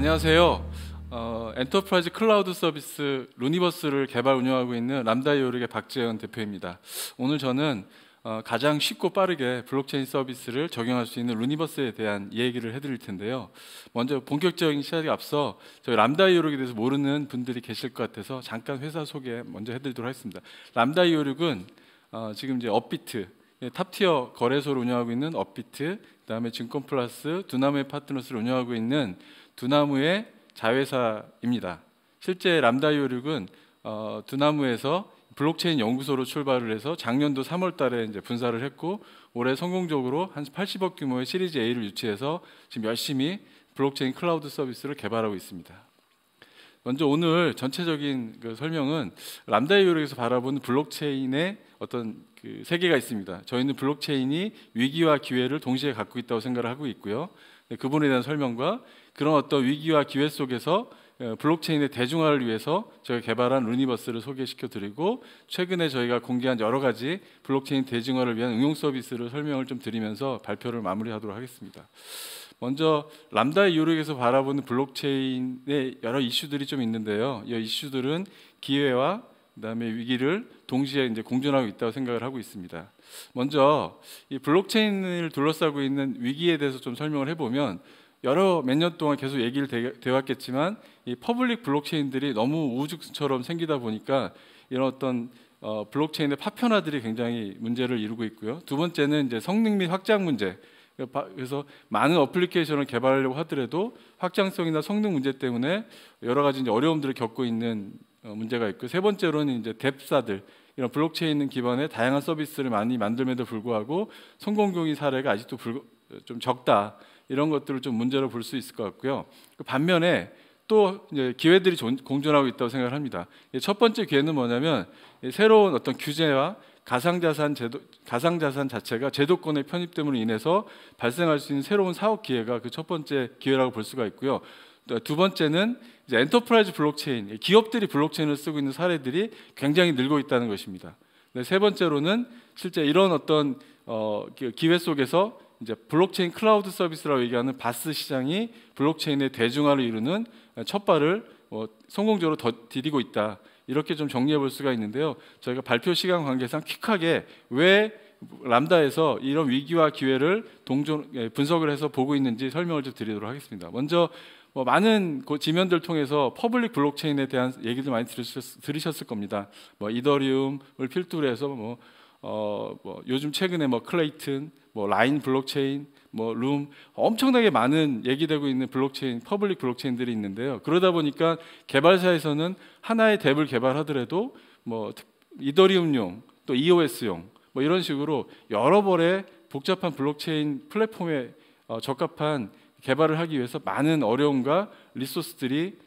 안녕하세요. 엔터프라이즈 클라우드 서비스 루니버스를 개발 운영하고 있는 람다이오르의 박재현 대표입니다. 오늘 저는 가장 쉽고 빠르게 블록체인 서비스를 적용할 수 있는 루니버스에 대한 얘기를 해드릴 텐데요. 먼저 본격적인 시작에 앞서 저희 람다이오르에 대해서 모르는 분들이 계실 것 같아서 잠깐 회사 소개 먼저 해드리도록 하겠습니다. 람다이오르는 지금 이제 업비트, 탑티어 거래소를 운영하고 있는 업비트, 그다음에 증권플러스, 두나무의 파트너스를 운영하고 있는 두나무의 자회사입니다. 실제 람다이오르는 두나무에서 블록체인 연구소로 출발을 해서 작년도 3월 달에 이제 분사를 했고 올해 성공적으로 한 80억 규모의 시리즈 A를 유치해서 지금 열심히 블록체인 클라우드 서비스를 개발하고 있습니다. 먼저 오늘 전체적인 그 설명은 람다이오르에서 바라보는 블록체인의 어떤 그 세계가 있습니다. 저희는 블록체인이 위기와 기회를 동시에 갖고 있다고 생각을 하고 있고요. 그 부분에 대한 설명과 그런 어떤 위기와 기회 속에서 블록체인의 대중화를 위해서 저희가 개발한 루니버스를 소개시켜드리고 최근에 저희가 공개한 여러 가지 블록체인 대중화를 위한 응용 서비스를 설명을 좀 드리면서 발표를 마무리하도록 하겠습니다. 먼저 람다이오르에서 바라보는 블록체인의 여러 이슈들이 좀 있는데요. 이 이슈들은 기회와 그다음에 위기를 동시에 이제 공존하고 있다고 생각을 하고 있습니다. 먼저 이 블록체인을 둘러싸고 있는 위기에 대해서 좀 설명을 해보면 몇 년 동안 계속 얘기를 되어왔겠지만 이 퍼블릭 블록체인들이 너무 우후죽순처럼 생기다 보니까 이런 어떤 블록체인의 파편화들이 굉장히 문제를 이루고 있고요. 두 번째는 이제 성능 및 확장 문제. 그래서 많은 어플리케이션을 개발하려고 하더라도 확장성이나 성능 문제 때문에 여러 가지 이제 어려움들을 겪고 있는 문제가 있고, 세 번째로는 이제 뎁사들, 이런 블록체인 기반의 다양한 서비스를 많이 만들면도 불구하고 성공 경위 사례가 아직도 좀 적다. 이런 것들을 좀 문제로 볼 수 있을 것 같고요. 반면에 또 이제 기회들이 공존하고 있다고 생각을 합니다. 첫 번째 기회는 뭐냐면 새로운 어떤 규제와 가상자산 자체가 제도권의 편입됨으로 인해서 발생할 수 있는 새로운 사업 기회가 그 첫 번째 기회라고 볼 수가 있고요. 두 번째는 이제 엔터프라이즈 블록체인, 기업들이 블록체인을 쓰고 있는 사례들이 굉장히 늘고 있다는 것입니다. 세 번째로는 실제 이런 어떤 기회 속에서 이제 블록체인 클라우드 서비스라고 얘기하는 바스 시장이 블록체인의 대중화를 이루는 첫 발을 성공적으로 디디고 있다. 이렇게 좀 정리해 볼 수가 있는데요. 저희가 발표 시간 관계상 퀵하게 왜 람다에서 이런 위기와 기회를 분석을 해서 보고 있는지 설명을 좀 드리도록 하겠습니다. 먼저 많은 지면들 통해서 퍼블릭 블록체인에 대한 얘기들 많이 들으셨을 겁니다. 이더리움을 필두로 해서 요즘 최근에 클레이튼, 라인 블록체인, 룸, 엄청나게 많은 얘기되고 있는 블록체인, 퍼블릭 블록체인들이 있는데요. 그러다 보니까 개발사에서는 하나의 덱을 개발하더라도 이더리움용, 또 EOS용, 이런 식으로 여러 벌의 복잡한 블록체인 플랫폼에 적합한 개발을 하기 위해서 많은 어려움과 리소스들이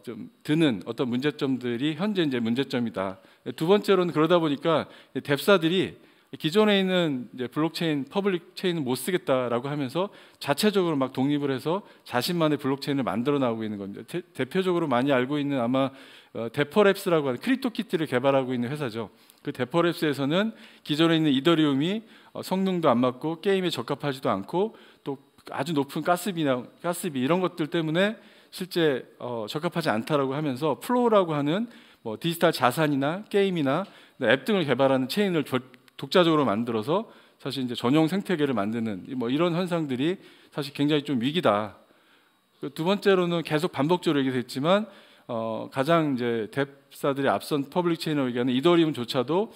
좀 드는 어떤 문제점들이 현재 이제 문제점이다. 두 번째로는 그러다 보니까 뎁사들이 기존에 있는 이제 블록체인, 퍼블릭 체인을 못 쓰겠다라고 하면서 자체적으로 막 독립을 해서 자신만의 블록체인을 만들어 나오고 있는 겁니다. 대표적으로 많이 알고 있는 아마 데퍼랩스라고 하는 크립토키티를 개발하고 있는 회사죠. 그 데퍼랩스에서는 기존에 있는 이더리움이 성능도 안 맞고 게임에 적합하지도 않고 또 아주 높은 가스비 이런 것들 때문에 실제 적합하지 않다라고 하면서 플로우라고 하는 디지털 자산이나 게임이나 앱 등을 개발하는 체인을 독자적으로 만들어서 사실 이제 전용 생태계를 만드는 이런 현상들이 사실 굉장히 좀 위기다. 두 번째로는 계속 반복적으로 얘기했지만 가장 이제 뎁사들이 앞선 퍼블릭 체인을 얘기하는 이더리움조차도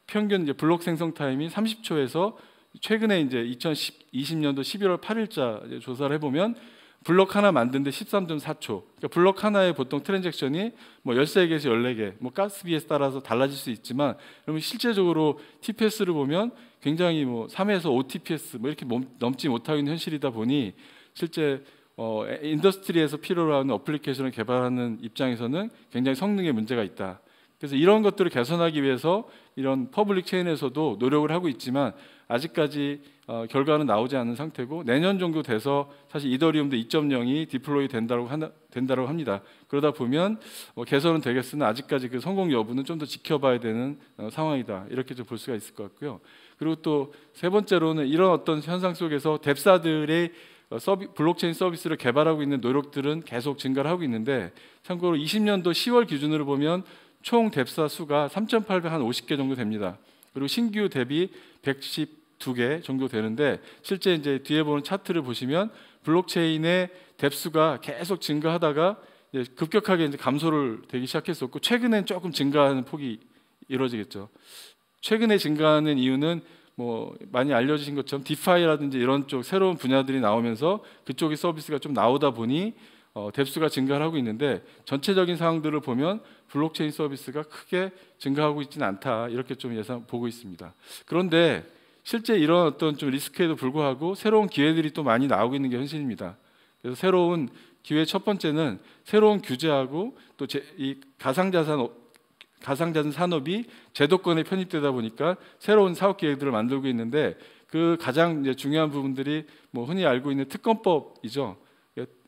평균 이제 블록 생성 타임이 30초에서 최근에 이제 2020년도 11월 8일자 조사를 해보면 블록 하나 만드는데 13.4초. 그러니까 블록 하나에 보통 트랜잭션이 13개에서 14개, 가스비에 따라서 달라질 수 있지만, 그러면 실제적으로 TPS를 보면 굉장히 3에서 5 TPS 이렇게 넘지 못하고 있는 현실이다 보니 실제 인더스트리에서 필요로 하는 어플리케이션을 개발하는 입장에서는 굉장히 성능에 문제가 있다. 그래서 이런 것들을 개선하기 위해서 이런 퍼블릭 체인에서도 노력을 하고 있지만 아직까지 결과는 나오지 않은 상태고, 내년 정도 돼서 사실 이더리움도 2.0이 디플로이 된다고 합니다. 그러다 보면 개선은 되겠으나 아직까지 그 성공 여부는 좀 더 지켜봐야 되는 상황이다. 이렇게 좀 볼 수가 있을 것 같고요. 그리고 또 세 번째로는 이런 어떤 현상 속에서 뎁사들의 블록체인 서비스를 개발하고 있는 노력들은 계속 증가를 하고 있는데, 참고로 20년도 10월 기준으로 보면 총 뎁사 수가 3,850개 정도 됩니다. 그리고 신규 뎁이 112개 정도 되는데, 실제 이제 뒤에 보는 차트를 보시면 블록체인의 뎁 수가 계속 증가하다가 이제 급격하게 이제 감소를 되기 시작했었고, 최근엔 조금 증가하는 폭이 이루어지겠죠. 최근에 증가하는 이유는 뭐 많이 알려지신 것처럼 디파이라든지 이런 쪽 새로운 분야들이 나오면서 그쪽의 서비스가 좀 나오다 보니 뎁수가 증가를 하고 있는데, 전체적인 상황들을 보면 블록체인 서비스가 크게 증가하고 있지는 않다, 이렇게 좀 보고 있습니다. 그런데 실제 이런 어떤 좀 리스크에도 불구하고 새로운 기회들이 또 많이 나오고 있는 게 현실입니다. 그래서 새로운 기회 첫 번째는 새로운 규제하고 또 이 가상자산 산업이 제도권에 편입되다 보니까 새로운 사업 기획들을 만들고 있는데, 그 가장 이제 중요한 부분들이 뭐 흔히 알고 있는 특검법이죠.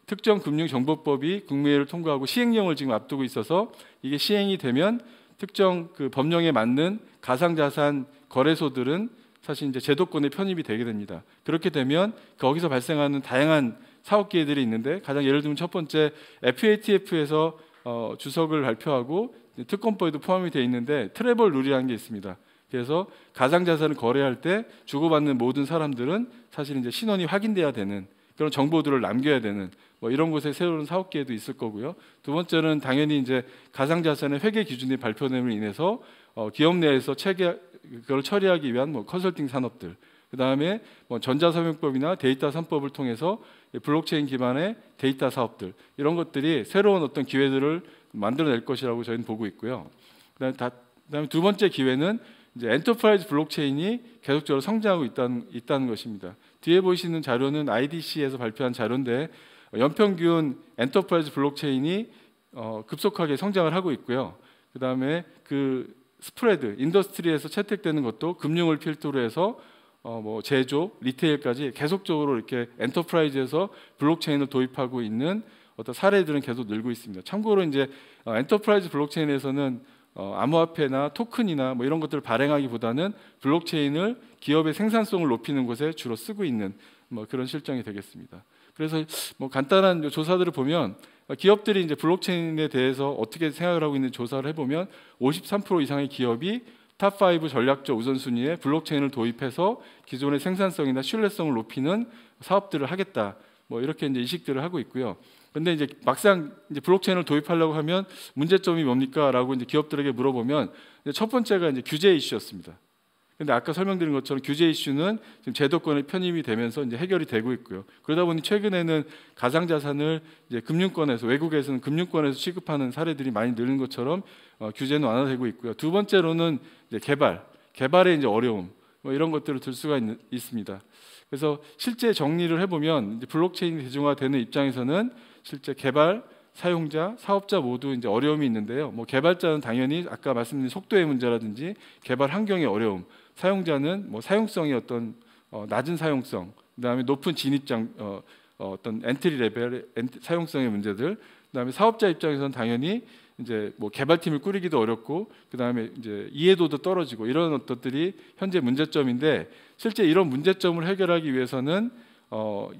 특정금융정보법이 국무회의를 통과하고 시행령을 지금 앞두고 있어서, 이게 시행이 되면 특정 그 법령에 맞는 가상자산 거래소들은 사실 이제 제도권에 편입이 되게 됩니다. 그렇게 되면 거기서 발생하는 다양한 사업 기회들이 있는데, 가장 예를 들면 첫 번째, FATF에서 주석을 발표하고 특검법에도 포함이 되어 있는데 트래블 룰이라는 게 있습니다. 그래서 가상자산을 거래할 때 주고받는 모든 사람들은 사실 이제 신원이 확인돼야 되는 그런 정보들을 남겨야 되는 뭐 이런 곳에 새로운 사업 기회도 있을 거고요. 두 번째는 당연히 이제 가상자산의 회계 기준이 발표됨으로 인해서 기업 내에서 그걸 처리하기 위한 뭐 컨설팅 산업들, 그 다음에 뭐 전자서명법이나 데이터 3법을 통해서 블록체인 기반의 데이터 사업들, 이런 것들이 새로운 어떤 기회들을 만들어낼 것이라고 저희는 보고 있고요. 그다음에 두 번째 기회는 이제 엔터프라이즈 블록체인이 계속적으로 성장하고 있다는 것입니다. 뒤에 보이시는 자료는 IDC에서 발표한 자료인데, 연평균 엔터프라이즈 블록체인이 급속하게 성장을 하고 있고요. 그다음에 그 스프레드, 인더스트리에서 채택되는 것도 금융을 필두로 해서 뭐 제조, 리테일까지 계속적으로 이렇게 엔터프라이즈에서 블록체인을 도입하고 있는 어떤 사례들은 계속 늘고 있습니다. 참고로 이제 엔터프라이즈 블록체인에서는 암호화폐나 토큰이나 뭐 이런 것들을 발행하기보다는 블록체인을 기업의 생산성을 높이는 곳에 주로 쓰고 있는 뭐 그런 실정이 되겠습니다. 그래서 뭐 간단한 조사들을 보면 기업들이 이제 블록체인에 대해서 어떻게 생각을 하고 있는 조사를 해보면 53% 이상의 기업이 탑5 전략적 우선순위에 블록체인을 도입해서 기존의 생산성이나 신뢰성을 높이는 사업들을 하겠다, 뭐 이렇게 이제 인식들을 하고 있고요. 근데 이제 막상 이제 블록체인을 도입하려고 하면 문제점이 뭡니까?라고 이제 기업들에게 물어보면, 첫 번째가 이제 규제 이슈였습니다. 근데 아까 설명드린 것처럼 규제 이슈는 지금 제도권에 편입이 되면서 이제 해결이 되고 있고요. 그러다 보니 최근에는 가상자산을 이제 금융권에서, 외국에서는 금융권에서 취급하는 사례들이 많이 늘는 것처럼 규제는 완화되고 있고요. 두 번째로는 이제 개발의 이제 어려움, 뭐 이런 것들을 들 수가 있습니다. 그래서 실제 정리를 해보면 이제 블록체인이 대중화되는 입장에서는 실제 개발, 사용자, 사업자 모두 이제 어려움이 있는데요. 뭐 개발자는 당연히 아까 말씀드린 속도의 문제라든지 개발 환경의 어려움, 사용자는 뭐 사용성의 어떤 낮은 사용성, 그다음에 높은 진입장 어떤 엔트리 레벨의 사용성의 문제들, 그다음에 사업자 입장에서는 당연히 이제 뭐 개발팀을 꾸리기도 어렵고, 그다음에 이제 이해도도 떨어지고, 이런 것들이 현재 문제점인데, 실제 이런 문제점을 해결하기 위해서는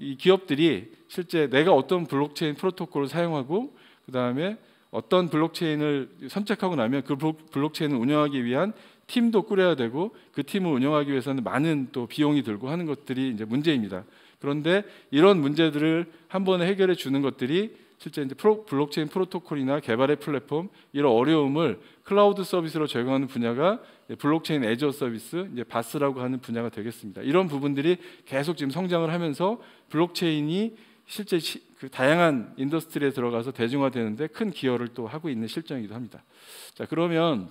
이 기업들이 실제 내가 어떤 블록체인 프로토콜을 사용하고 그다음에 어떤 블록체인을 선택하고 나면 그 블록체인을 운영하기 위한 팀도 꾸려야 되고, 그 팀을 운영하기 위해서는 많은 또 비용이 들고 하는 것들이 이제 문제입니다. 그런데 이런 문제들을 한 번에 해결해 주는 것들이 실제 이제 블록체인 프로토콜이나 개발의 플랫폼, 이런 어려움을 클라우드 서비스로 적용하는 분야가 블록체인 애저 서비스, 이제 바스라고 하는 분야가 되겠습니다. 이런 부분들이 계속 지금 성장을 하면서 블록체인이 실제 그 다양한 인더스트리에 들어가서 대중화되는데 큰 기여를 또 하고 있는 실정이기도 합니다. 자, 그러면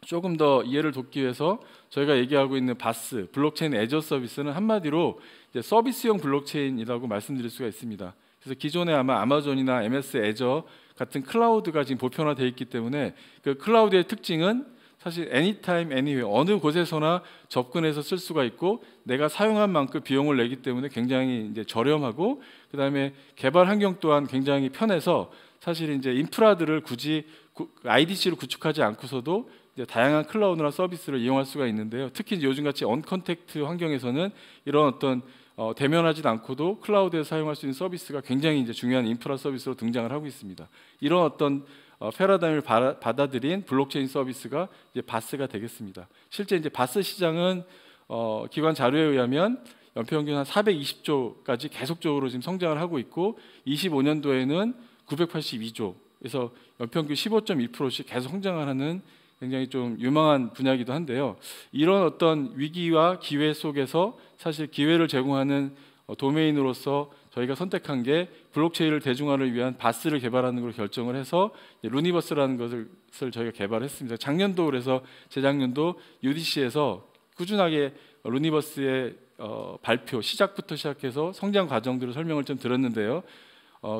조금 더 이해를 돕기 위해서 저희가 얘기하고 있는 바스, 블록체인 애저 서비스는 한마디로 이제 서비스용 블록체인이라고 말씀드릴 수가 있습니다. 그래서 기존에 아마 아마존이나 MS 애저 같은 클라우드가 지금 보편화되어 있기 때문에, 그 클라우드의 특징은 사실 anytime, anywhere, 어느 곳에서나 접근해서 쓸 수가 있고, 내가 사용한 만큼 비용을 내기 때문에 굉장히 이제 저렴하고, 그 다음에 개발 환경 또한 굉장히 편해서 사실 이제 인프라들을 굳이 IDC를 구축하지 않고서도 이제 다양한 클라우드나 서비스를 이용할 수가 있는데요. 특히 요즘같이 언컨택트 환경에서는 이런 어떤 대면하지 않고도 클라우드에 사용할 수 있는 서비스가 굉장히 이제 중요한 인프라 서비스로 등장을 하고 있습니다. 이런 어떤 패러다임을 받아들인 블록체인 서비스가 이제 바스가 되겠습니다. 실제 이제 바스 시장은 기관 자료에 의하면 연평균 한 420조까지 계속적으로 지금 성장을 하고 있고 25년도에는 982조, 그래서 연평균 15.1%씩 계속 성장을 하는 굉장히 좀 유망한 분야이기도 한데요. 이런 어떤 위기와 기회 속에서 사실 기회를 제공하는 도메인으로서 저희가 선택한 게 블록체인을 대중화를 위한 바스를 개발하는 걸로 결정을 해서 루니버스라는 것을 저희가 개발했습니다. 작년도 그래서 재작년도 UDC에서 꾸준하게 루니버스의 발표 시작부터 시작해서 성장 과정들을 설명을 좀 들었는데요.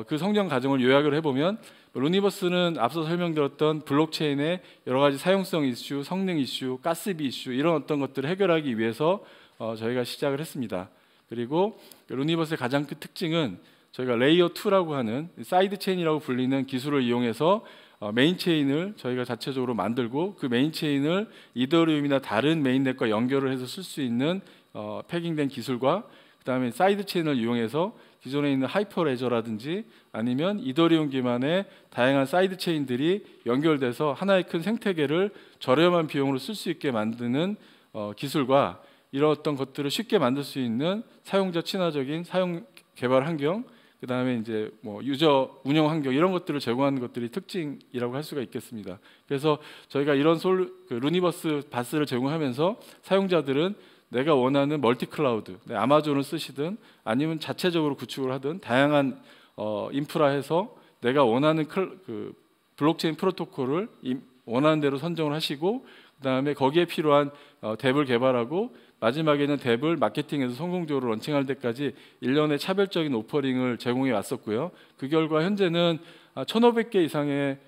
그 성장 과정을 요약을 해보면 루니버스는 앞서 설명드렸던 블록체인의 여러 가지 사용성 이슈, 성능 이슈, 가스비 이슈 이런 어떤 것들을 해결하기 위해서 저희가 시작을 했습니다. 그리고 루니버스의 가장 큰 특징은 저희가 레이어 2라고 하는 사이드 체인이라고 불리는 기술을 이용해서 메인 체인을 저희가 자체적으로 만들고 그 메인 체인을 이더리움이나 다른 메인넷과 연결을 해서 쓸 수 있는 패킹된 기술과 그다음에 사이드 체인을 이용해서 기존에 있는 하이퍼레저라든지 아니면 이더리움 기반의 다양한 사이드 체인들이 연결돼서 하나의 큰 생태계를 저렴한 비용으로 쓸 수 있게 만드는 기술과 이런 어떤 것들을 쉽게 만들 수 있는 사용자 친화적인 사용 개발 환경, 그다음에 이제 뭐 유저 운영 환경 이런 것들을 제공하는 것들이 특징이라고 할 수가 있겠습니다. 그래서 저희가 이런 루니버스 바스를 제공하면서 사용자들은 내가 원하는 멀티 클라우드, 아마존을 쓰시든 아니면 자체적으로 구축을 하든 다양한 인프라에서 내가 원하는 블록체인 프로토콜을 원하는 대로 선정을 하시고 그다음에 거기에 필요한 덱을 개발하고 마지막에는 덱을 마케팅해서 성공적으로 런칭할 때까지 1년의 차별적인 오퍼링을 제공해 왔었고요. 그 결과 현재는 1,500개 이상의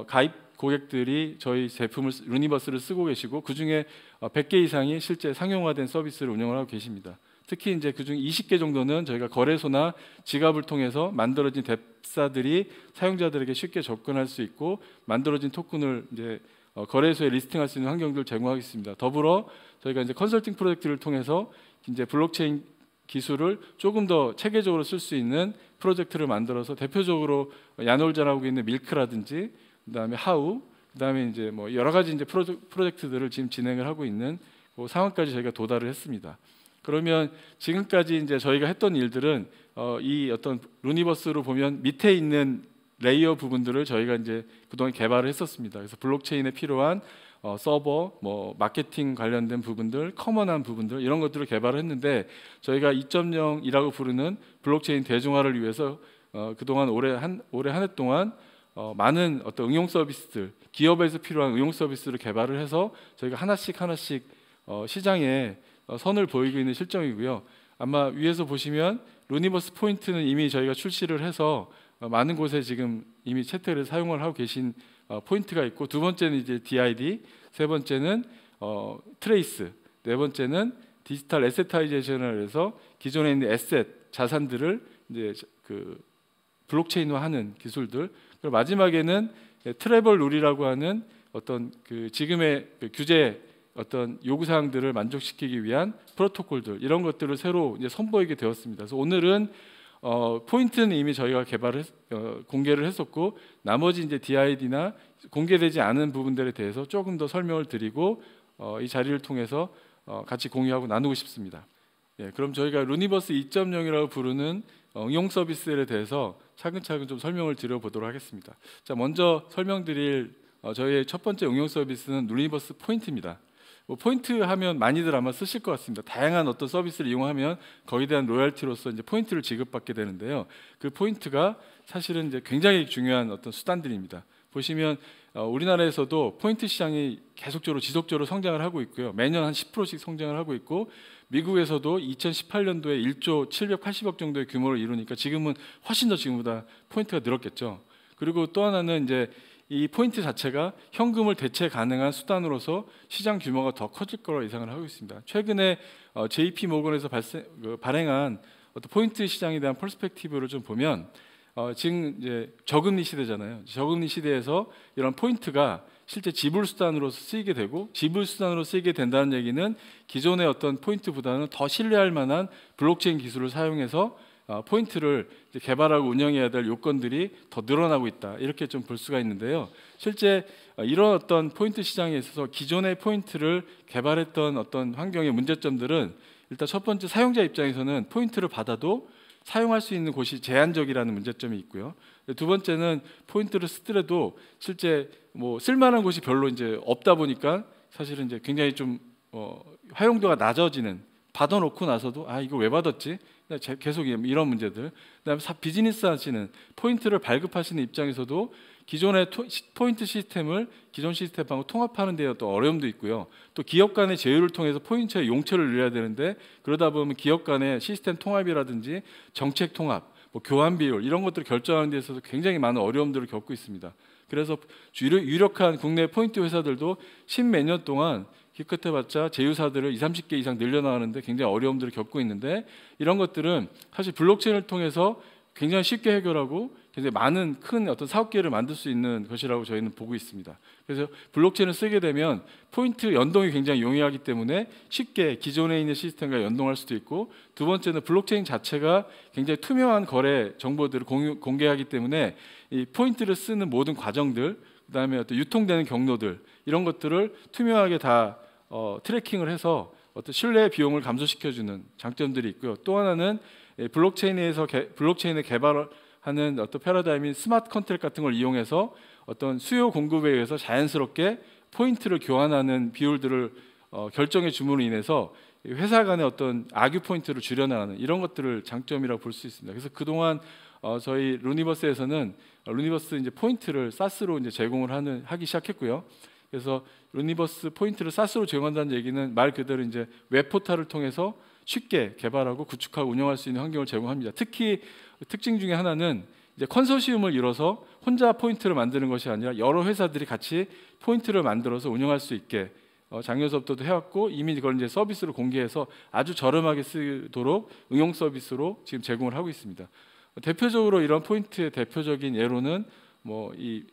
가입 고객들이 저희 제품을 루니버스를 쓰고 계시고 그중에 100개 이상이 실제 상용화된 서비스를 운영을 하고 계십니다. 특히 이제 그중 20개 정도는 저희가 거래소나 지갑을 통해서 만들어진 덱사들이 사용자들에게 쉽게 접근할 수 있고 만들어진 토큰을 이제 거래소에 리스팅할 수 있는 환경들을 제공하겠습니다. 더불어 저희가 이제 컨설팅 프로젝트를 통해서 이제 블록체인 기술을 조금 더 체계적으로 쓸 수 있는 프로젝트를 만들어서 대표적으로 야놀자라고 있는 밀크라든지 그다음에 하우, 그다음에 이제 뭐 여러 가지 이제 프로젝트들을 지금 진행을 하고 있는 그 상황까지 저희가 도달을 했습니다. 그러면 지금까지 이제 저희가 했던 일들은 이 어떤 루니버스로 보면 밑에 있는 레이어 부분들을 저희가 이제 그동안 개발을 했었습니다. 그래서 블록체인에 필요한 서버, 뭐 마케팅 관련된 부분들, 커먼한 부분들 이런 것들을 개발을 했는데 저희가 2.0이라고 부르는 블록체인 대중화를 위해서 그동안 올해 한 해 동안 많은 어떤 응용 서비스들, 기업에서 필요한 응용 서비스를 개발을 해서 저희가 하나씩 시장에 선을 보이고 있는 실정이고요. 아마 위에서 보시면 루니버스 포인트는 이미 저희가 출시를 해서 많은 곳에 지금 이미 채택을 사용을 하고 계신 포인트가 있고 두 번째는 이제 DID, 세 번째는 트레이스, 네 번째는 디지털 에세타이제이션을 해서 기존에 있는 에셋 자산들을 이제 그 블록체인화하는 기술들. 그리고 마지막에는 트래블 룰이라고 하는 어떤 그 지금의 그 규제 어떤 요구 사항들을 만족시키기 위한 프로토콜들 이런 것들을 새로 이제 선보이게 되었습니다. 그래서 오늘은 포인트는 이미 저희가 공개를 했었고 나머지 이제 DID나 공개되지 않은 부분들에 대해서 조금 더 설명을 드리고 이 자리를 통해서 같이 공유하고 나누고 싶습니다. 예, 그럼 저희가 루니버스 2.0이라고 부르는 응용 서비스에 대해서 차근차근 좀 설명을 드려보도록 하겠습니다. 자, 먼저 설명드릴 저희의 첫 번째 응용 서비스는 루니버스 포인트입니다. 포인트 하면 많이들 아마 쓰실 것 같습니다. 다양한 어떤 서비스를 이용하면 거기에 대한 로열티로서 이제 포인트를 지급받게 되는데요. 그 포인트가 사실은 이제 굉장히 중요한 어떤 수단들입니다. 보시면 우리나라에서도 포인트 시장이 계속적으로 지속적으로 성장을 하고 있고요. 매년 한 10%씩 성장을 하고 있고 미국에서도 2018년도에 1조 780억 정도의 규모를 이루니까 지금은 훨씬 더 지금보다 포인트가 늘었겠죠. 그리고 또 하나는 이제 이 포인트 자체가 현금을 대체 가능한 수단으로서 시장 규모가 더 커질 거로 예상을 하고 있습니다. 최근에 JP 모건에서 발행한 어떤 포인트 시장에 대한 퍼스펙티브를 좀 보면 지금 이제 저금리 시대잖아요. 저금리 시대에서 이런 포인트가 실제 지불 수단으로서 쓰이게 되고, 지불 수단으로 쓰이게 된다는 얘기는 기존의 어떤 포인트보다는 더 신뢰할 만한 블록체인 기술을 사용해서 포인트를 이제 개발하고 운영해야 될 요건들이 더 늘어나고 있다, 이렇게 좀 볼 수가 있는데요. 실제 이런 어떤 포인트 시장에 있어서 기존의 포인트를 개발했던 어떤 환경의 문제점들은, 일단 첫 번째, 사용자 입장에서는 포인트를 받아도 사용할 수 있는 곳이 제한적이라는 문제점이 있고요. 두 번째는 포인트를 쓰더라도 실제 뭐 쓸만한 곳이 별로 이제 없다 보니까 사실은 이제 굉장히 좀 활용도가 낮아지는, 받아놓고 나서도 이거 왜 받았지? 계속 이런 문제들. 그다음에 비즈니스 하시는, 포인트를 발급하시는 입장에서도 기존의 포인트 시스템을 기존 시스템하고 통합하는 데 또 어려움도 있고요. 또 기업 간의 제휴를 통해서 포인트의 용처를 늘려야 되는데, 그러다 보면 기업 간의 시스템 통합이라든지 정책 통합, 뭐 교환 비율, 이런 것들을 결정하는 데 있어서 굉장히 많은 어려움들을 겪고 있습니다. 그래서 유력한 국내 포인트 회사들도 십몇 년 동안 기껏해봤자 제휴사들을 20-30개 이상 늘려나가는데 굉장히 어려움들을 겪고 있는데, 이런 것들은 사실 블록체인을 통해서 굉장히 쉽게 해결하고 굉장히 많은 큰 어떤 사업 기회를 만들 수 있는 것이라고 저희는 보고 있습니다. 그래서 블록체인을 쓰게 되면 포인트 연동이 굉장히 용이하기 때문에 쉽게 기존에 있는 시스템과 연동할 수도 있고, 두 번째는 블록체인 자체가 굉장히 투명한 거래 정보들을 공개하기 때문에 이 포인트를 쓰는 모든 과정들, 그다음에 어떤 유통되는 경로들, 이런 것들을 투명하게 다 트래킹을 해서 어떤 신뢰 비용을 감소시켜주는 장점들이 있고요. 또 하나는 블록체인을 개발하는 어떤 패러다임인 스마트 컨트랙 같은 걸 이용해서 어떤 수요 공급에 의해서 자연스럽게 포인트를 교환하는 비율들을 결정해 줌으로 인해서 회사 간의 어떤 악유 포인트를 줄여나가는, 이런 것들을 장점이라고 볼 수 있습니다. 그래서 그동안 저희 루니버스에서는 루니버스 이제 포인트를 사스로 이제 제공을 하기 시작했고요. 그래서 루니버스 포인트를 사스로 제공한다는 얘기는 말 그대로 이제 웹 포털을 통해서 쉽게 개발하고 구축하고 운영할 수 있는 환경을 제공합니다. 특히 특징 중에 하나는 이제 컨소시엄을 이뤄서 혼자 포인트를 만드는 것이 아니라 여러 회사들이 같이 포인트를 만들어서 운영할 수 있게 작년서부터도 해왔고, 이미 그걸 이제 서비스로 공개해서 아주 저렴하게 쓰도록 응용 서비스로 지금 제공을 하고 있습니다. 대표적으로 이런 포인트의 대표적인 예로는 이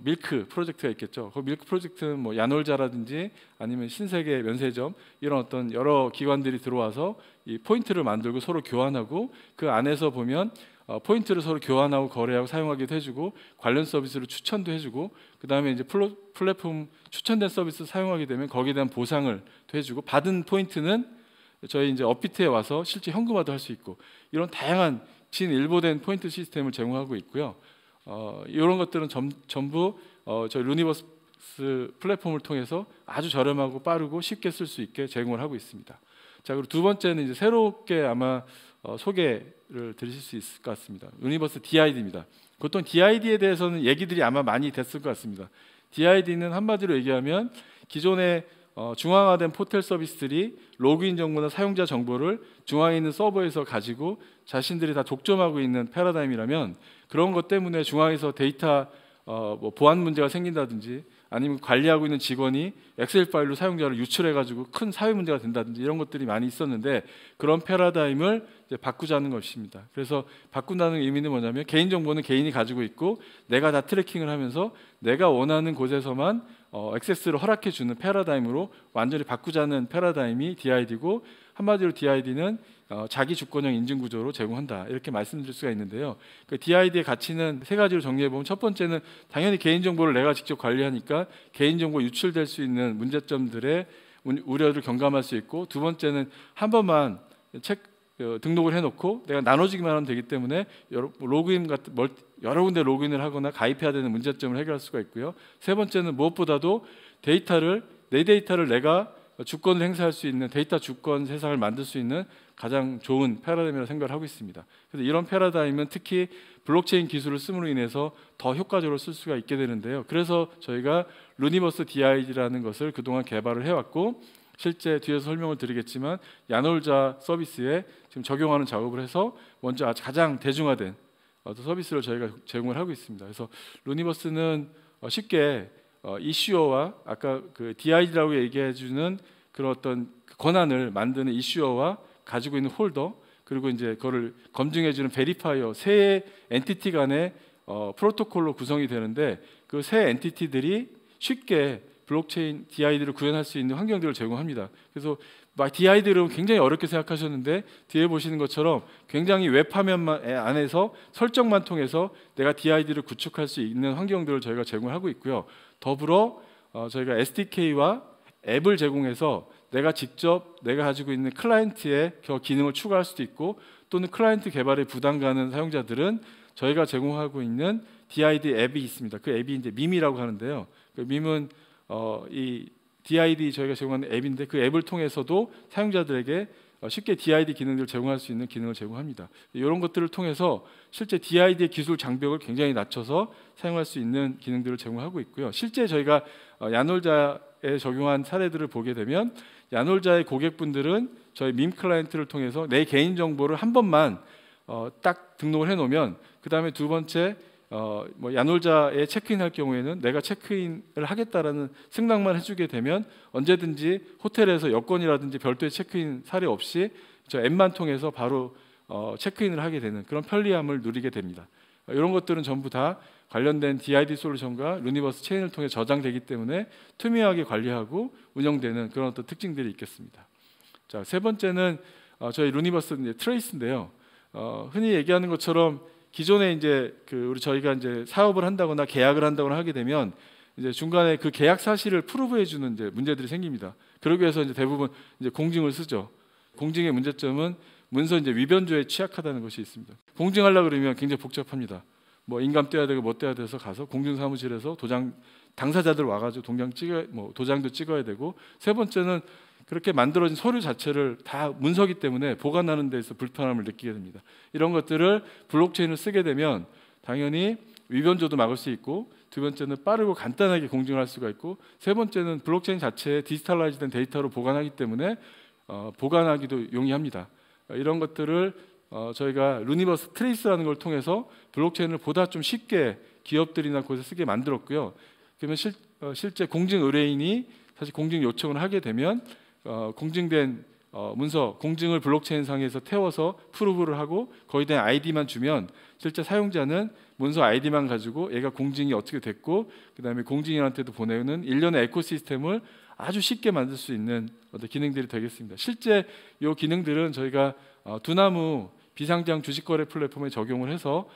밀크 프로젝트가 있겠죠. 그 밀크 프로젝트는 뭐 야놀자라든지 아니면 신세계 면세점, 이런 어떤 여러 기관들이 들어와서 이 포인트를 만들고 서로 교환하고, 그 안에서 보면 포인트를 서로 교환하고 거래하고 사용하기도 해주고, 관련 서비스를 추천도 해주고, 그 다음에 이제 플랫폼 추천된 서비스 사용하게 되면 거기에 대한 보상을 해주고, 받은 포인트는 저희 이제 업비트에 와서 실제 현금화도 할 수 있고, 이런 다양한 진일보된 포인트 시스템을 제공하고 있고요. 이런 것들은 전부 저희 루니버스 플랫폼을 통해서 아주 저렴하고 빠르고 쉽게 쓸 수 있게 제공을 하고 있습니다. 자, 그리고 두 번째는 이제 새롭게 아마 소개를 드리실 수 있을 것 같습니다. 루니버스 DID입니다. 보통 DID에 대해서는 얘기들이 아마 많이 됐을 것 같습니다. DID는 한마디로 얘기하면 기존의 중앙화된 포털 서비스들이 로그인 정보나 사용자 정보를 중앙에 있는 서버에서 가지고 자신들이 다 독점하고 있는 패러다임이라면, 그런 것 때문에 중앙에서 데이터 보안 문제가 생긴다든지, 아니면 관리하고 있는 직원이 엑셀 파일로 사용자를 유출해가지고 큰 사회 문제가 된다든지, 이런 것들이 많이 있었는데, 그런 패러다임을 이제 바꾸자는 것입니다. 그래서 바꾼다는 의미는 뭐냐면, 개인 정보는 개인이 가지고 있고 내가 다 트래킹을 하면서 내가 원하는 곳에서만 액세스를 허락해 주는 패러다임으로 완전히 바꾸자는 패러다임이 DID고, 한마디로 DID는 자기 주권형 인증 구조로 제공한다, 이렇게 말씀드릴 수가 있는데요. 그 DID의 가치는 세 가지로 정리해 보면, 첫 번째는 당연히 개인 정보를 내가 직접 관리하니까 개인 정보 유출될 수 있는 문제점들의 우려를 경감할 수 있고, 두 번째는 한 번만 등록을 해놓고 내가 나눠주기만 하면 되기 때문에 로그인 같은 여러 군데 로그인을 하거나 가입해야 되는 문제점을 해결할 수가 있고요. 세 번째는 무엇보다도 내 데이터를 내가 주권을 행사할 수 있는 데이터 주권 세상을 만들 수 있는 가장 좋은 패러다임이라고 생각을 하고 있습니다. 그래서 이런 패러다임은 특히 블록체인 기술을 씀으로 인해서 더 효과적으로 쓸 수가 있게 되는데요. 그래서 저희가 루니버스 DID라는 것을 그동안 개발을 해왔고, 실제 뒤에서 설명을 드리겠지만 야놀자 서비스에 지금 적용하는 작업을 해서 먼저 가장 대중화된 서비스를 저희가 제공을 하고 있습니다. 그래서 루니버스는 쉽게 이슈어와 아까 그 DID라고 얘기해주는 그런 어떤 권한을 만드는 이슈어와 가지고 있는 홀더, 그리고 이제 그거를 검증해주는 베리파이어, 세 엔티티 간의 프로토콜로 구성이 되는데, 그 세 엔티티들이 쉽게 블록체인 DID를 구현할 수 있는 환경들을 제공합니다. 그래서 막 DID를 굉장히 어렵게 생각하셨는데 뒤에 보시는 것처럼 굉장히 웹 화면 안에서 설정만 통해서 내가 DID를 구축할 수 있는 환경들을 저희가 제공하고 있고요. 더불어 저희가 SDK와 앱을 제공해서 내가 직접 내가 가지고 있는 클라이언트의 기능을 추가할 수도 있고, 또는 클라이언트 개발에 부담 가는 사용자들은 저희가 제공하고 있는 DID 앱이 있습니다. 그 앱이 이제 밈이라고 하는데요. 그 밈은 이 DID 저희가 제공하는 앱인데, 그 앱을 통해서도 사용자들에게 쉽게 DID 기능들을 제공할 수 있는 기능을 제공합니다. 이런 것들을 통해서 실제 DID의 기술 장벽을 굉장히 낮춰서 사용할 수 있는 기능들을 제공하고 있고요. 실제 저희가 야놀자에 적용한 사례들을 보게 되면, 야놀자의 고객분들은 저희 밈 클라이언트를 통해서 내 개인 정보를 한 번만 딱 등록을 해놓으면, 그 다음에 두 번째 뭐 야놀자에 체크인할 경우에는 내가 체크인을 하겠다라는 승낙만 해주게 되면 언제든지 호텔에서 여권이라든지 별도의 체크인 사례 없이 저 앱만 통해서 바로 체크인을 하게 되는 그런 편리함을 누리게 됩니다. 이런 것들은 전부 다 관련된 DID 솔루션과 루니버스 체인을 통해 저장되기 때문에 투명하게 관리하고 운영되는 그런 어떤 특징들이 있겠습니다. 자, 세 번째는 저희 루니버스 트레이스인데요. 흔히 얘기하는 것처럼 기존에 이제 우리 저희가 이제 사업을 한다거나 계약을 한다거나 하게 되면 이제 중간에 그 계약 사실을 프루브해주는 이제 문제들이 생깁니다. 그러기 위해서 이제 대부분 이제 공증을 쓰죠. 공증의 문제점은 문서 이제 위변조에 취약하다는 것이 있습니다. 공증하려고 그러면 굉장히 복잡합니다. 뭐 인감 떼야 되고 뭐 떼야 돼서 가서 공증 사무실에서 당사자들 와가지고 도장도 찍어야 되고, 세 번째는 그렇게 만들어진 서류 자체를 다 문서기 때문에 보관하는 데서 불편함을 느끼게 됩니다. 이런 것들을 블록체인을 쓰게 되면 당연히 위변조도 막을 수 있고, 두 번째는 빠르고 간단하게 공증을 할 수가 있고, 세 번째는 블록체인 자체에 디지털라이즈된 데이터로 보관하기 때문에 보관하기도 용이합니다. 이런 것들을 저희가 루니버스 트레이스라는 걸 통해서 블록체인을 보다 좀 쉽게 기업들이나 곳에 쓰게 만들었고요. 그러면 실제 공증 의뢰인이 사실 공증 요청을 하게 되면 공증된 문서, 공증을 블록체인 상에서 태워서 프루브를 하고 거기에 대한 아이디만 주면 실제 사용자는 문서 아이디만 가지고 얘가 공증이 어떻게 됐고, 그 다음에 공증인한테도 보내는 일련의 에코시스템을 아주 쉽게 만들 수 있는 어떤 기능들이 되겠습니다. 실제 이 기능들은 저희가 두나무 비상장 주식거래 플랫폼에 적용을 해서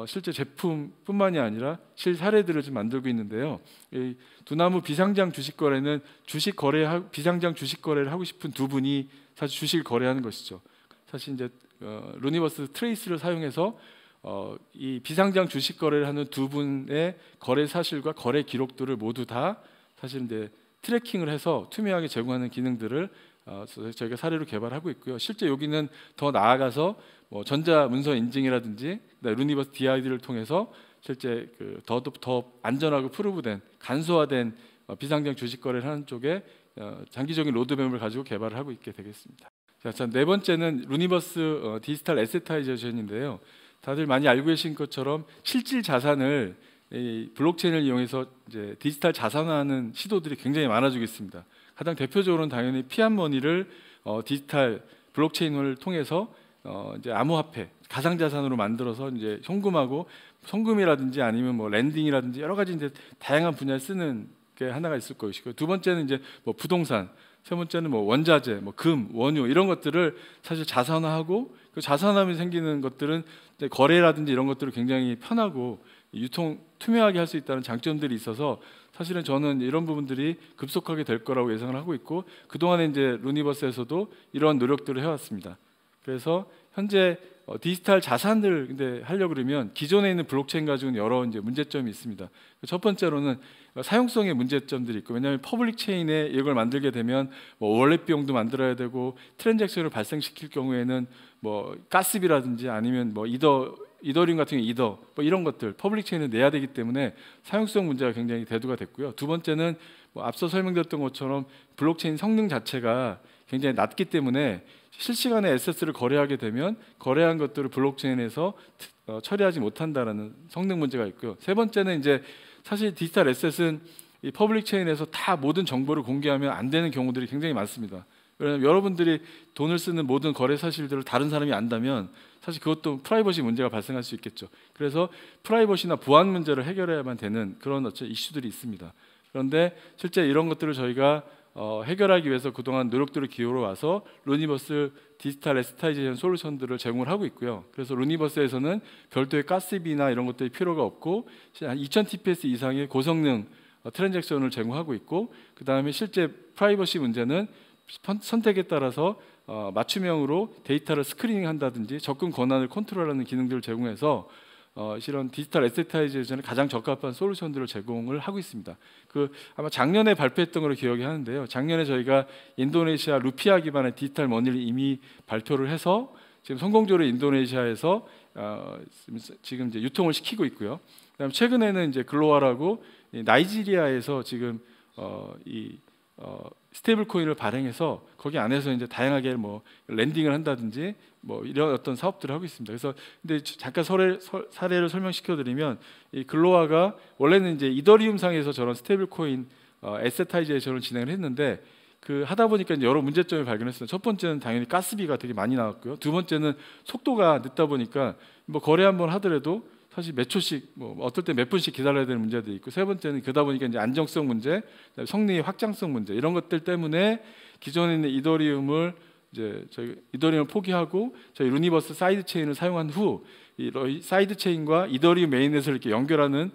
실제 제품뿐만이 아니라 실사례들을 좀 만들고 있는데요. 이 두나무 비상장 주식거래는 비상장 주식거래를 하고 싶은 두 분이 사실 주식을 거래하는 것이죠. 사실 이제 루니버스 트레이스를 사용해서 이 비상장 주식거래를 하는 두 분의 거래 사실과 거래 기록들을 모두 다 사실 이제 트래킹을 해서 투명하게 제공하는 기능들을 저희가 사례로 개발하고 있고요. 실제 여기는 더 나아가서 뭐 전자 문서 인증이라든지 루니버스 DID를 통해서 실제 더 안전하고 프루브된 간소화된 비상장 주식 거래를 하는 쪽에 장기적인 로드맵을 가지고 개발을 하고 있게 되겠습니다. 자, 네 번째는 루니버스 디지털 에세타이제이션인데요. 다들 많이 알고 계신 것처럼 실질 자산을 이 블록체인을 이용해서 이제 디지털 자산화하는 시도들이 굉장히 많아지고 있습니다. 가장 대표적으로는 당연히 피앗머니를 디지털 블록체인을 통해서 이제 암호화폐, 가상자산으로 만들어서 이제 송금이라든지 아니면 뭐 랜딩이라든지 여러 가지 이제 다양한 분야에 쓰는 게 하나가 있을 것이고, 두 번째는 이제 뭐 부동산, 세 번째는 뭐 원자재, 뭐 금, 원유 이런 것들을 사실 자산화하고, 그 자산하면 생기는 것들은 이제 거래라든지 이런 것들을 굉장히 편하고 유통 투명하게 할 수 있다는 장점들이 있어서 사실은 저는 이런 부분들이 급속하게 될 거라고 예상을 하고 있고, 그동안에 이제 루니버스에서도 이러한 노력들을 해왔습니다. 그래서 현재 디지털 자산을 근데 하려고 그러면 기존에 있는 블록체인 가지고는 여러 이제 문제점이 있습니다. 첫 번째로는 사용성의 문제점들이 있고, 왜냐하면 퍼블릭 체인에 이걸 만들게 되면 뭐 월렛 비용도 만들어야 되고, 트랜잭션을 발생시킬 경우에는 뭐 가스비라든지 아니면 뭐 이더리움 같은 경우 뭐 이런 것들 퍼블릭 체인을 내야 되기 때문에 사용성 문제가 굉장히 대두가 됐고요. 두 번째는 뭐 앞서 설명드렸던 것처럼 블록체인 성능 자체가 굉장히 낮기 때문에 실시간에 에셋을 거래하게 되면 거래한 것들을 블록체인에서 처리하지 못한다라는 성능 문제가 있고요. 세 번째는 이제 사실 디지털 에셋은 이 퍼블릭 체인에서 다 모든 정보를 공개하면 안 되는 경우들이 굉장히 많습니다. 왜냐하면 여러분들이 돈을 쓰는 모든 거래 사실들을 다른 사람이 안다면 사실 그것도 프라이버시 문제가 발생할 수 있겠죠. 그래서 프라이버시나 보안 문제를 해결해야만 되는 그런 이슈들이 있습니다. 그런데 실제 이런 것들을 저희가 해결하기 위해서 그동안 노력들을 기울여 와서 루니버스 디지털 에스타이제이션 솔루션들을 제공을 하고 있고요. 그래서 루니버스에서는 별도의 가스비나 이런 것들이 필요가 없고 한 2000TPS 이상의 고성능 트랜잭션을 제공하고 있고, 그 다음에 실제 프라이버시 문제는 선택에 따라서 맞춤형으로 데이터를 스크리닝한다든지 접근 권한을 컨트롤하는 기능들을 제공해서 이런 디지털 에스테타이제이션에 가장 적합한 솔루션들을 제공을 하고 있습니다. 아마 작년에 발표했던 걸로 기억이 하는데요. 작년에 저희가 인도네시아 루피아 기반의 디지털 머니를 이미 발표를 해서 지금 성공적으로 인도네시아에서 지금 이제 유통을 시키고 있고요. 그다음에 최근에는 이제 글로벌하고 나이지리아에서 지금 스테이블 코인을 발행해서 거기 안에서 이제 다양하게 뭐 랜딩을 한다든지 뭐 이런 어떤 사업들을 하고 있습니다. 그래서 근데 잠깐 사례를 설명시켜 드리면, 이 글로아가 원래는 이제 이더리움 상에서 저런 스테이블 코인 에세타이제이션을 진행을 했는데 하다 보니까 이제 여러 문제점을 발견했습니다. 첫 번째는 당연히 가스비가 되게 많이 나왔고요. 두 번째는 속도가 늦다 보니까 뭐 거래 한번 하더라도 사실 몇 초씩, 뭐 어떨 때 몇 분씩 기다려야 되는 문제도 있고, 세 번째는 그러다 보니까 이제 안정성 문제, 성능의 확장성 문제, 이런 것들 때문에 기존에 있는 이더리움을 포기하고 저희 루니버스 사이드 체인을 사용한 후 이 사이드 체인과 이더리움 메인넷을 이렇게 연결하는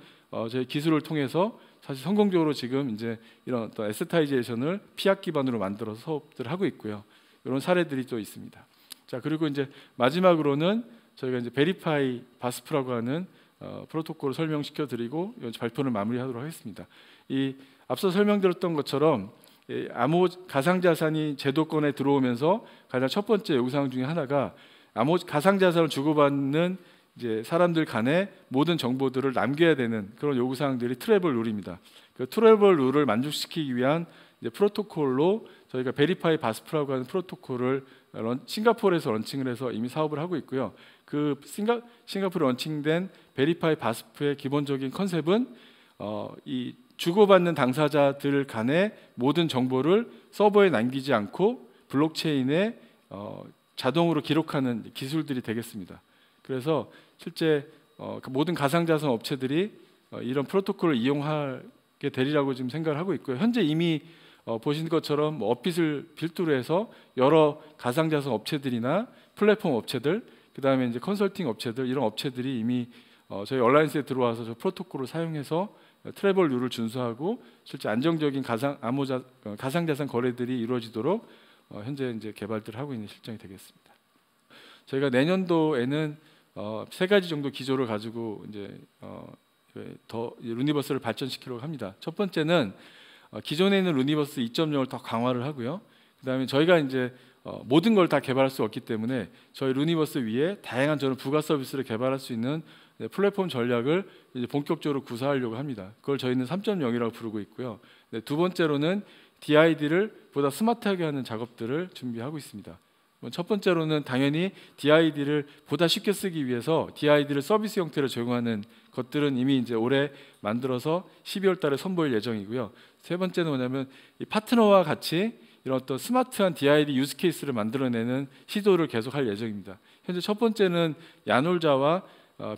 저희 기술을 통해서 사실 성공적으로 지금 이제 이런 어떤 에스타이제이션을 피약 기반으로 만들어서 사업들을 하고 있고요. 이런 사례들이 또 있습니다. 자, 그리고 이제 마지막으로는 저희가 이제 베리파이 바스프라고 하는 프로토콜을 설명시켜 드리고 발표를 마무리하도록 하겠습니다. 앞서 설명드렸던 것처럼 가상자산이 제도권에 들어오면서 가장 첫 번째 요구사항 중에 하나가 가상자산을 주고받는 이제 사람들 간에 모든 정보들을 남겨야 되는 그런 요구사항들이 트래블 룰입니다. 그 트래블 룰을 만족시키기 위한 이제 프로토콜로 저희가 베리파이 바스프라고 하는 프로토콜을 싱가포르에서 런칭을 해서 이미 사업을 하고 있고요. 싱가포르 런칭된 베리파이 바스프의 기본적인 컨셉은 이 주고받는 당사자들 간의 모든 정보를 서버에 남기지 않고 블록체인에 자동으로 기록하는 기술들이 되겠습니다. 그래서 실제 모든 가상자산 업체들이 이런 프로토콜을 이용하게 되리라고 지금 생각을 하고 있고요. 현재 이미 보신 것처럼 어핏을 필두로 해서 여러 가상자산 업체들이나 플랫폼 업체들, 그 다음에 이제 컨설팅 업체들, 이런 업체들이 이미 저희 얼라이언스에 들어와서 저 프로토콜을 사용해서 트래블 룰을 준수하고 실제 안정적인 가상자산 거래들이 이루어지도록 현재 이제 개발들을 하고 있는 실정이 되겠습니다. 저희가 내년도에는 세 가지 정도 기조를 가지고 이제 더 루니버스를 발전시키려고 합니다. 첫 번째는 기존에 있는 루니버스 2.0을 더 강화를 하고요. 그다음에 저희가 이제 모든 걸 다 개발할 수 없기 때문에 저희 루니버스 위에 다양한 저는 부가 서비스를 개발할 수 있는 플랫폼 전략을 이제 본격적으로 구사하려고 합니다. 그걸 저희는 3.0이라고 부르고 있고요. 두 번째로는 DID를 보다 스마트하게 하는 작업들을 준비하고 있습니다. 첫 번째로는 당연히 DID를 보다 쉽게 쓰기 위해서 DID를 서비스 형태로 제공하는 것들은 이미 이제 올해 만들어서 12월 달에 선보일 예정이고요. 세 번째는 뭐냐면 이 파트너와 같이 이런 어떤 스마트한 DID 유즈 케이스를 만들어내는 시도를 계속할 예정입니다. 현재 첫 번째는 야놀자와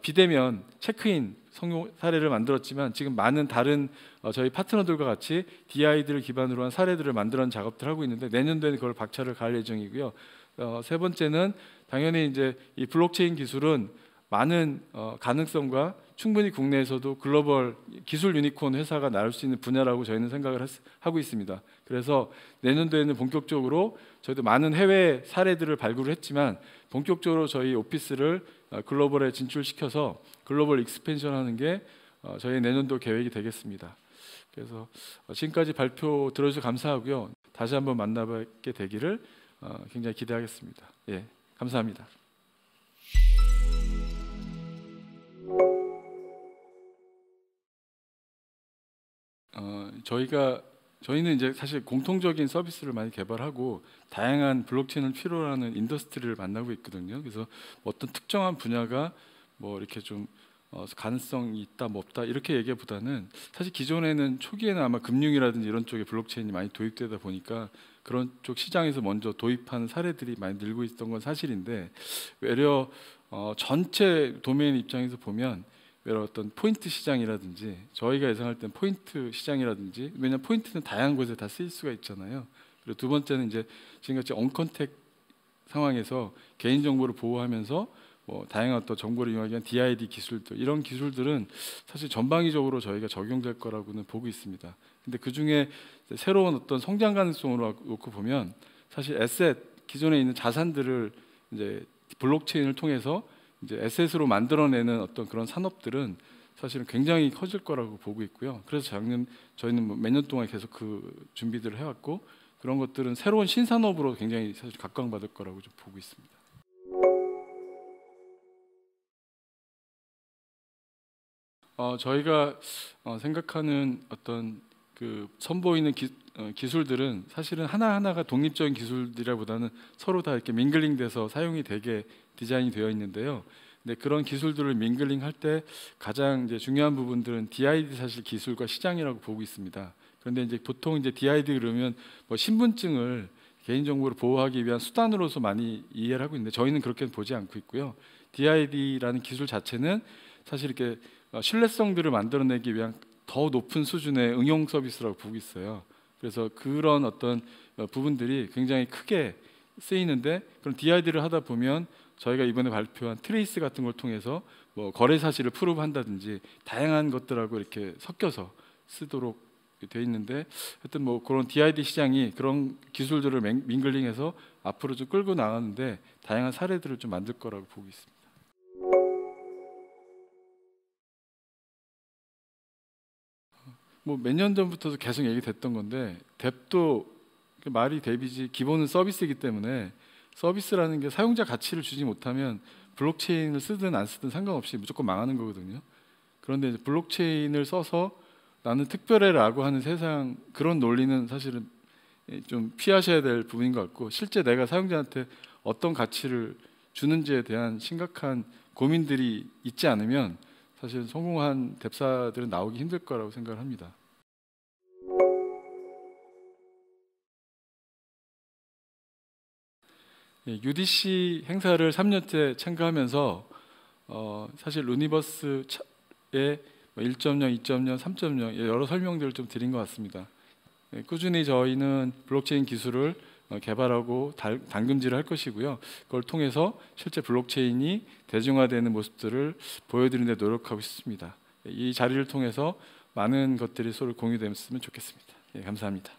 비대면 체크인 성공 사례를 만들었지만 지금 많은 다른 저희 파트너들과 같이 DID를 기반으로 한 사례들을 만들어낸 작업들을 하고 있는데 내년도에는 그걸 박차를 가할 예정이고요. 세 번째는 당연히 이제 이 블록체인 기술은 많은 가능성과 충분히 국내에서도 글로벌 기술 유니콘 회사가 나올 수 있는 분야라고 저희는 생각을 하고 있습니다. 그래서 내년도에는 본격적으로 저희도 많은 해외 사례들을 발굴을 했지만 본격적으로 저희 오피스를 글로벌에 진출시켜서 글로벌 익스펜션하는 게 저희 내년도 계획이 되겠습니다. 그래서 지금까지 발표 들어주셔서 감사하고요. 다시 한번 만나뵙게 되기를 굉장히 기대하겠습니다. 예, 감사합니다. 저희는 이제 사실 공통적인 서비스를 많이 개발하고 다양한 블록체인을 필요로 하는 인더스트리를 만나고 있거든요. 그래서 어떤 특정한 분야가 뭐 이렇게 좀 가능성이 있다 뭐 없다 이렇게 얘기보다는 사실 기존에는 초기에는 아마 금융이라든지 이런 쪽에 블록체인이 많이 도입되다 보니까 그런 쪽 시장에서 먼저 도입하는 사례들이 많이 늘고 있던 건 사실인데, 외려 전체 도메인 입장에서 보면 여러 어떤 포인트 시장이라든지 저희가 예상할 땐 포인트 시장이라든지 왜냐하면 포인트는 다양한 곳에 다 쓰일 수가 있잖아요. 그리고 두 번째는 이제 지금같이 언컨택 상황에서 개인 정보를 보호하면서 뭐 다양한 또 정보를 이용하기 위한 DID 기술들 이런 기술들은 사실 전방위적으로 저희가 적용될 거라고는 보고 있습니다. 근데 그 중에 새로운 어떤 성장 가능성으로 놓고 보면 사실 에셋 기존에 있는 자산들을 이제 블록체인을 통해서 이제 에셋으로 만들어내는 어떤 그런 산업들은 사실은 굉장히 커질 거라고 보고 있고요. 그래서 저희는 뭐 몇 년 동안 계속 그 준비들을 해왔고 그런 것들은 새로운 신산업으로 굉장히 사실 각광받을 거라고 좀 보고 있습니다. 저희가 생각하는 어떤 그 선보이는 기술들은 사실은 하나하나가 독립적인 기술들이라보다는 서로 다 이렇게 민글링돼서 사용이 되게 디자인이 되어 있는데요. 근데 그런 기술들을 민글링 할 때 가장 이제 중요한 부분들은 DID 사실 기술과 시장이라고 보고 있습니다. 그런데 이제 보통 이제 DID 그러면 뭐 신분증을 개인정보를 보호하기 위한 수단으로서 많이 이해를 하고 있는데 저희는 그렇게 보지 않고 있고요. DID라는 기술 자체는 사실 이렇게 신뢰성들을 만들어내기 위한 더 높은 수준의 응용 서비스라고 보고 있어요. 그래서 그런 어떤 부분들이 굉장히 크게 쓰이는데 그럼 DID를 하다 보면 저희가 이번에 발표한 트레이스 같은 걸 통해서 뭐 거래 사실을 프루브한다든지 다양한 것들하고 이렇게 섞여서 쓰도록 돼 있는데 하여튼 뭐 그런 DID 시장이 그런 기술들을 민글링해서 앞으로 좀 끌고 나가는데 다양한 사례들을 좀 만들 거라고 보고 있습니다. 뭐 몇 년 전부터도 계속 얘기됐던 건데 뎁도 말이 뎁이지 기본은 서비스이기 때문에 서비스라는 게 사용자 가치를 주지 못하면 블록체인을 쓰든 안 쓰든 상관없이 무조건 망하는 거거든요. 그런데 이제 블록체인을 써서 나는 특별해라고 하는 세상 그런 논리는 사실은 좀 피하셔야 될 부분인 것 같고 실제 내가 사용자한테 어떤 가치를 주는지에 대한 심각한 고민들이 있지 않으면 사실 성공한 뎁사들은 나오기 힘들 거라고 생각을 합니다. UDC 행사를 3년째 참가하면서 사실 루니버스의 1.0, 2.0, 3.0 여러 설명들을 좀 드린 것 같습니다. 꾸준히 저희는 블록체인 기술을 개발하고 당금질을 할 것이고요. 그걸 통해서 실제 블록체인이 대중화되는 모습들을 보여드리는 데 노력하고 있습니다. 이 자리를 통해서 많은 것들이 서로 공유되었으면 좋겠습니다. 감사합니다.